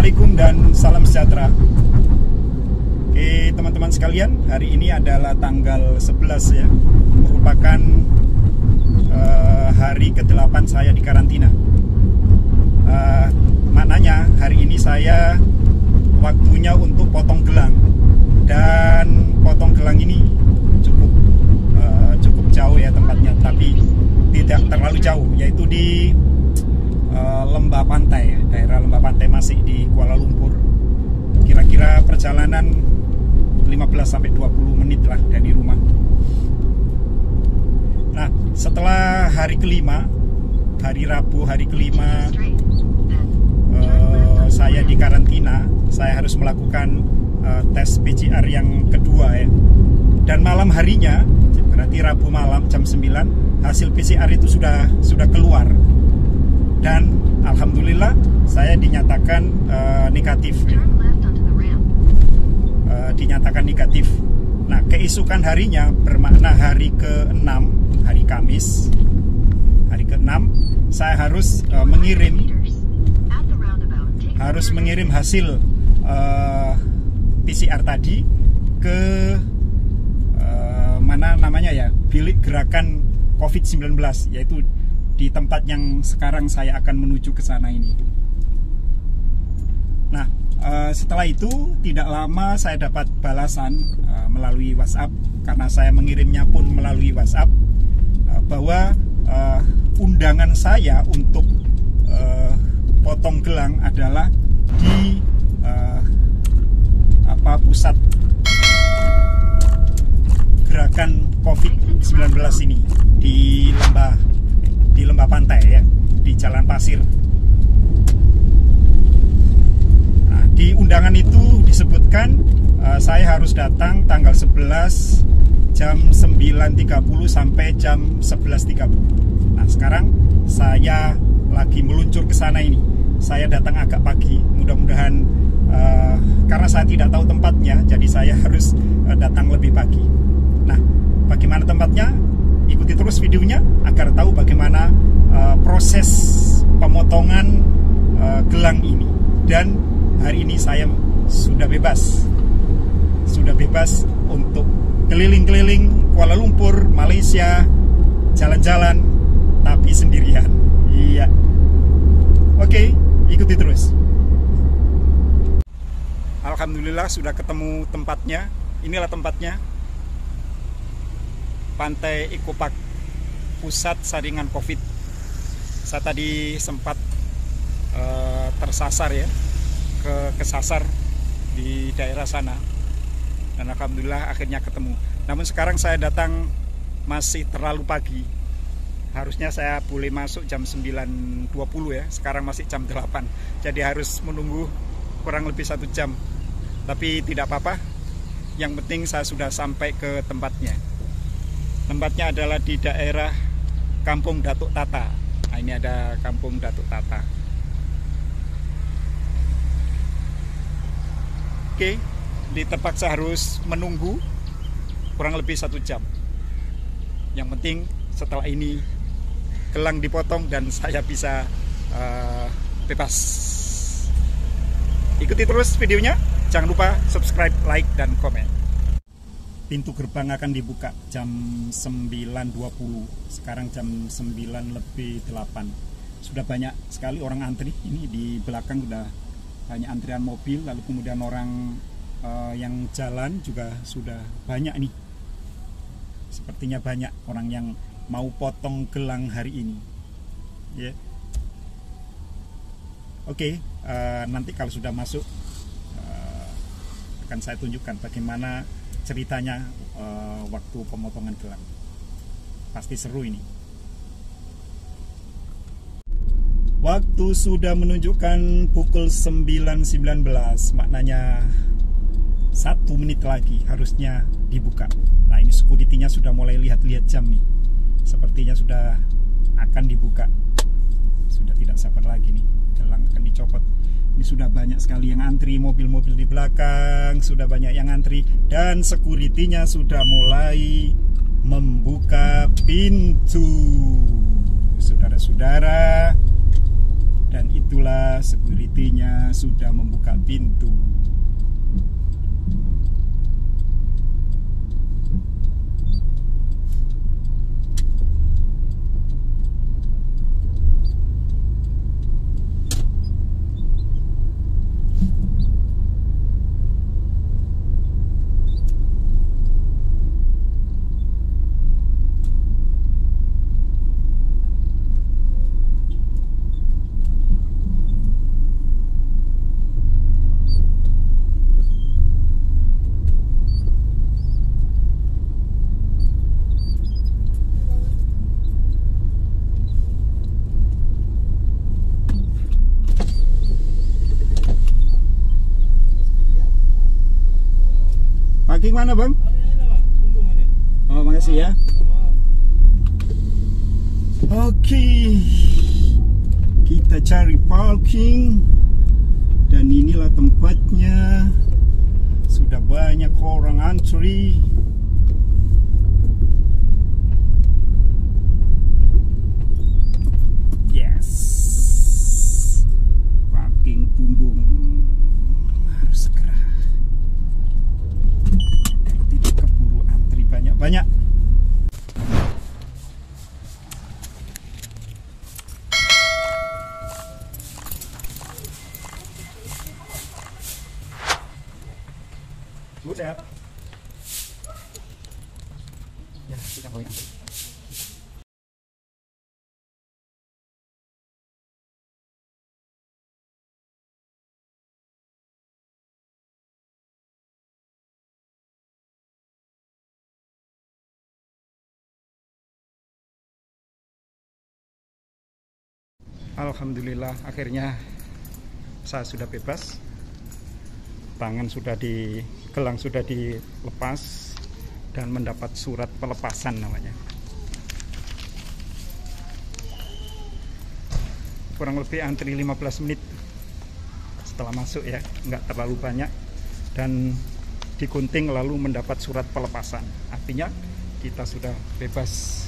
Assalamualaikum dan salam sejahtera. Oke teman-teman sekalian, hari ini adalah tanggal 11 ya, merupakan hari ke-8 saya di karantina. Maknanya hari ini saya waktunya untuk potong gelang, dan potong gelang ini cukup jauh ya tempatnya, tapi tidak terlalu jauh, yaitu di Lembah Pantai, daerah Lembah Pantai, masih di Kuala Lumpur. Kira-kira perjalanan 15-20 menit lah dari rumah. Nah, setelah hari kelima, hari Rabu, hari kelima saya di karantina, saya harus melakukan tes PCR yang kedua ya. Dan malam harinya, berarti Rabu malam jam 9, hasil PCR itu sudah keluar. Dan alhamdulillah saya dinyatakan negatif ya. Dinyatakan negatif. Nah, keesokan harinya bermakna hari ke-6, hari Kamis, hari ke-6 saya harus mengirim hasil PCR tadi ke mana namanya ya, bilik gerakan COVID-19, yaitu di tempat yang sekarang saya akan menuju ke sana ini. Nah, setelah itu tidak lama saya dapat balasan melalui WhatsApp, karena saya mengirimnya pun melalui WhatsApp, bahwa undangan saya untuk potong gelang adalah di pusat gerakan COVID-19 ini di Lembah Pantai ya, di Jalan Pasir. Nah, di undangan itu disebutkan saya harus datang tanggal 11 jam 9.30 sampai jam 11.30. Nah, sekarang saya lagi meluncur ke sana ini. Saya datang agak pagi, mudah-mudahan karena saya tidak tahu tempatnya, jadi saya harus datang lebih pagi. Nah, bagaimana tempatnya? Ikuti terus videonya agar tahu bagaimana proses pemotongan gelang ini. Dan hari ini saya sudah bebas untuk keliling-keliling Kuala Lumpur, Malaysia, jalan-jalan, tapi sendirian. Iya. Oke, ikuti terus. Alhamdulillah sudah ketemu tempatnya. Inilah tempatnya, Pantai Eco Park, pusat saringan COVID. Saya tadi sempat tersasar ya, kesasar di daerah sana, dan alhamdulillah akhirnya ketemu. Namun sekarang saya datang masih terlalu pagi. Harusnya saya boleh masuk jam 9.20 ya, sekarang masih jam 8, jadi harus menunggu kurang lebih 1 jam. Tapi tidak apa-apa, yang penting saya sudah sampai ke tempatnya. Tempatnya adalah di daerah Kampung Datuk Tata. Nah, ini ada Kampung Datuk Tata. Oke, terpaksa harus menunggu kurang lebih 1 jam. Yang penting setelah ini gelang dipotong dan saya bisa bebas. Ikuti terus videonya. Jangan lupa subscribe, like, dan komen. Pintu gerbang akan dibuka jam 9.20. Sekarang jam 9:08. Sudah banyak sekali orang antri. Ini di belakang sudah banyak antrian mobil. Lalu kemudian orang yang jalan juga sudah banyak nih. Sepertinya banyak orang yang mau potong gelang hari ini. Ya. Oke, nanti kalau sudah masuk akan saya tunjukkan bagaimana ceritanya waktu pemotongan gelang. Pasti seru ini. Waktu sudah menunjukkan pukul 9.19, maknanya 1 menit lagi harusnya dibuka. Nah, ini security-nya sudah mulai lihat-lihat jam nih. Sepertinya sudah akan dibuka. Sudah tidak sabar lagi nih, gelang akan dicopot. Ini sudah banyak sekali yang antri, mobil-mobil di belakang sudah banyak yang antri, dan security-nya sudah mulai membuka pintu, saudara-saudara. Dan itulah security sepertinya sudah membuka pintu. Parking mana, Bang? Oh, makasih ya. Oke, kita cari parking. Dan inilah tempatnya. Sudah banyak orang antri. Yes, parking bumbung. Harus segera. Tidak keburu antri banyak-banyak. Udah. Ya, kita boleh antri. Alhamdulillah, akhirnya saya sudah bebas. Tangan sudah gelang sudah dilepas dan mendapat surat pelepasan namanya. Kurang lebih antri 15 menit setelah masuk ya, nggak terlalu banyak, dan digunting lalu mendapat surat pelepasan. Artinya kita sudah bebas.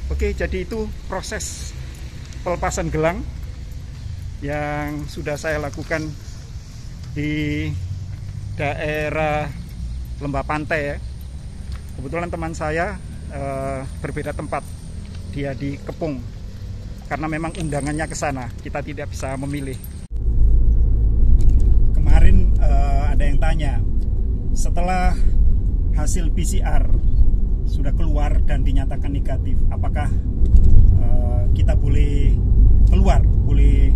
Oke, jadi itu proses pelepasan gelang yang sudah saya lakukan di daerah Lembah Pantai ya. Kebetulan teman saya berbeda tempat, dia di Kepung, karena memang undangannya ke sana, kita tidak bisa memilih. Kemarin ada yang tanya, setelah hasil PCR sudah keluar dan dinyatakan negatif, apakah kita boleh keluar, boleh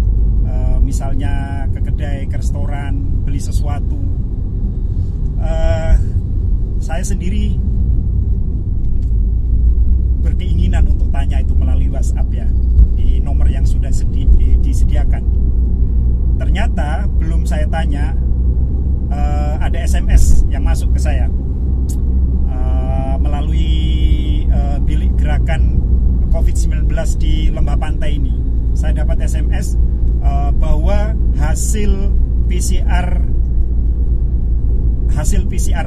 misalnya ke kedai, ke restoran, beli sesuatu. Saya sendiri berkeinginan untuk tanya itu melalui WhatsApp ya, di nomor yang sudah disediakan. Ternyata belum saya tanya, ada SMS yang masuk ke saya melalui bilik gerakan COVID-19 di Lembah Pantai ini. Saya dapat SMS bahwa hasil PCR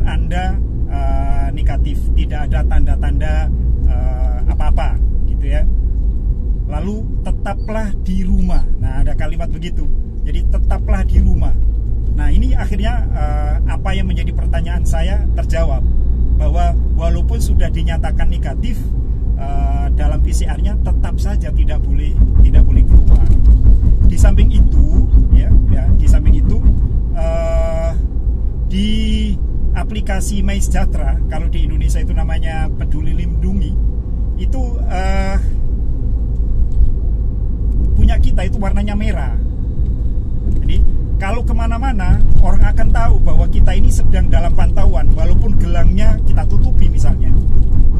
Anda negatif, tidak ada tanda-tanda apa-apa gitu ya. Lalu tetaplah di rumah. Nah, ada kalimat begitu. Jadi tetaplah di rumah. Nah, ini akhirnya apa yang menjadi pertanyaan saya terjawab, bahwa walaupun sudah dinyatakan negatif dalam PCR-nya, tetap saja tidak boleh keluar. Di samping itu di samping itu di aplikasi MySejahtera, kalau di Indonesia itu namanya Peduli Lindungi, itu punya kita itu warnanya merah. Jadi kalau kemana-mana orang akan tahu bahwa kita ini sedang dalam pantauan, walaupun gelangnya kita tutupi misalnya.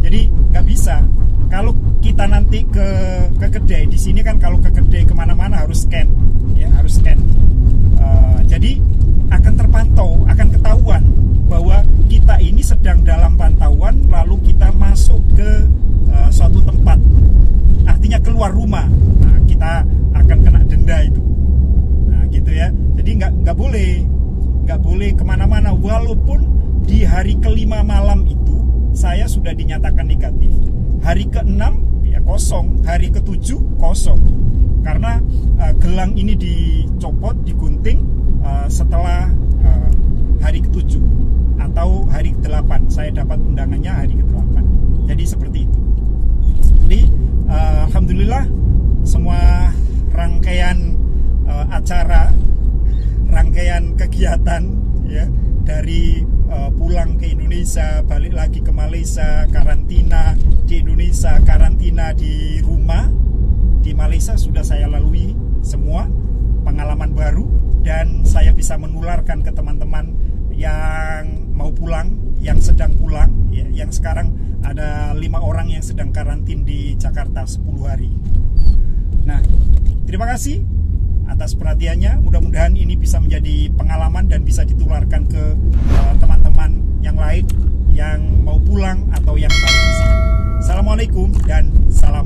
Jadi nggak bisa. Kalau kita nanti ke kedai, di sini kan kalau ke kedai kemana-mana harus scan, ya harus scan. Jadi akan terpantau, akan ketahuan bahwa kita ini sedang dalam pantauan, lalu kita masuk ke suatu tempat, artinya keluar rumah. Nah, kita akan kena denda itu. Nah, gitu ya. Jadi nggak boleh kemana-mana, walaupun di hari kelima malam itu saya sudah dinyatakan negatif. Hari ke-6 ya kosong, hari ke-7 kosong. Karena gelang ini dicopot, digunting setelah hari ke-7 atau hari ke-8. Saya dapat undangannya hari ke-8. Jadi seperti itu. Jadi alhamdulillah semua rangkaian acara, rangkaian kegiatan ya, dari pulang ke Indonesia, balik lagi ke Malaysia, karantina di Indonesia, karantina di rumah di Malaysia sudah saya lalui semua, pengalaman baru, dan saya bisa menularkan ke teman-teman yang mau pulang, yang sedang pulang ya, yang sekarang ada 5 orang yang sedang karantin di Jakarta 10 hari. Nah, terima kasih atas perhatiannya. Mudah-mudahan ini bisa menjadi pengalaman dan bisa ditularkan ke teman-teman yang lain yang mau pulang atau yang balik ke sini. Assalamualaikum dan salam